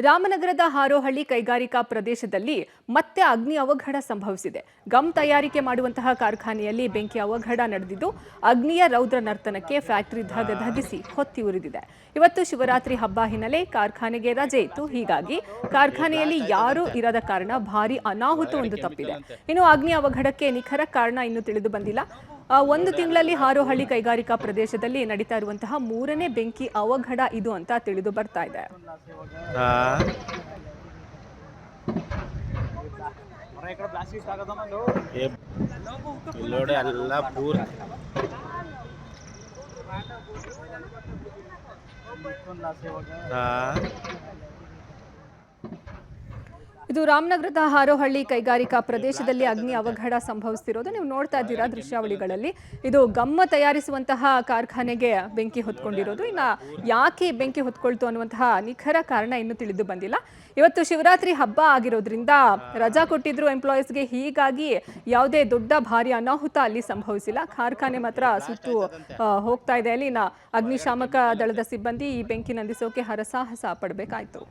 ರಾಮನಗರದ ಹಾರೋಹಳ್ಳಿ ಕೈಗಾರಿಕಾ ಪ್ರದೇಶದಲ್ಲಿ ಮತ್ತೆ ಅಗ್ನಿ ಅವಘಡ ಸಂಭವಿಸಿದೆ. ಗಮ್ ತಯಾರಿಕೆ ಮಾಡುವಂತಹ ಕಾರ್ಖಾನೆಯಲ್ಲಿ ಬೆಂಕಿ ಅವಘಡ ನಡೆದಿದ್ದು ಅಗ್ನಿಯ ರೌದ್ರ ನರ್ತನಕ್ಕೆ ಫ್ಯಾಕ್ಟರಿ ಧಗಧಗಿಸಿ ಹೊತ್ತಿ ಉರಿದಿದೆ. ಇವತ್ತು ಶಿವರಾತ್ರಿ ಹಬ್ಬ ಹಿನ್ನೆಲೆ ಕಾರ್ಖಾನೆಗೆ ರಜೆ ಇತ್ತು. ಹೀಗಾಗಿ ಕಾರ್ಖಾನೆಯಲ್ಲಿ ಯಾರೂ ಇರದ ಕಾರಣ ಭಾರಿ ಅನಾಹುತವೊಂದು ತಪ್ಪಿದೆ. ಇನ್ನು ಅಗ್ನಿ ಅವಘಡಕ್ಕೆ ನಿಖರ ಕಾರಣ ಇನ್ನೂ ತಿಳಿದು ಬಂದಿಲ್ಲ. ಒಂದು ತಿಂಗಳಲ್ಲಿ ಹಾರೋಹಳ್ಳಿ ಕೈಗಾರಿಕಾ ಪ್ರದೇಶದಲ್ಲಿ ನಡೀತಾ ಇರುವಂತಹ ಮೂರನೇ ಬೆಂಕಿ ಅವಘಡ ಇದು ಅಂತ ತಿಳಿದು ಬರ್ತಾ ಇದೆ. ಇದು ರಾಮನಗರದ ಹಾರೋಹಳ್ಳಿ ಕೈಗಾರಿಕಾ ಪ್ರದೇಶದಲ್ಲಿ ಅಗ್ನಿ ಅವಘಡ ಸಂಭವಿಸುತ್ತಿರೋದು ನೀವು ನೋಡ್ತಾ ಇದ್ದೀರಾ ದೃಶ್ಯಾವಳಿಗಳಲ್ಲಿ. ಇದು ಗಮ್ಮ ತಯಾರಿಸುವಂತಹ ಕಾರ್ಖಾನೆಗೆ ಬೆಂಕಿ ಹೊತ್ಕೊಂಡಿರೋದು. ಇನ್ನು ಯಾಕೆ ಬೆಂಕಿ ಹೊತ್ಕೊಳ್ತು ಅನ್ನುವಂತಹ ನಿಖರ ಕಾರಣ ಇನ್ನೂ ತಿಳಿದು ಬಂದಿಲ್ಲ. ಇವತ್ತು ಶಿವರಾತ್ರಿ ಹಬ್ಬ ಆಗಿರೋದ್ರಿಂದ ರಜಾ ಕೊಟ್ಟಿದ್ರು ಎಂಪ್ಲಾಯೀಸ್ಗೆ. ಹೀಗಾಗಿ ಯಾವುದೇ ದೊಡ್ಡ ಭಾರಿ ಅನಾಹುತ ಅಲ್ಲಿ ಸಂಭವಿಸಿಲ್ಲ. ಕಾರ್ಖಾನೆ ಮಾತ್ರ ಸುತ್ತು ಹೋಗ್ತಾ ಇದೆ. ಅಲ್ಲಿನ ಅಗ್ನಿಶಾಮಕ ದಳದ ಸಿಬ್ಬಂದಿ ಈ ಬೆಂಕಿ ನಂದಿಸೋಕೆ ಹರಸಾಹಸ ಪಡಬೇಕಾಯ್ತು.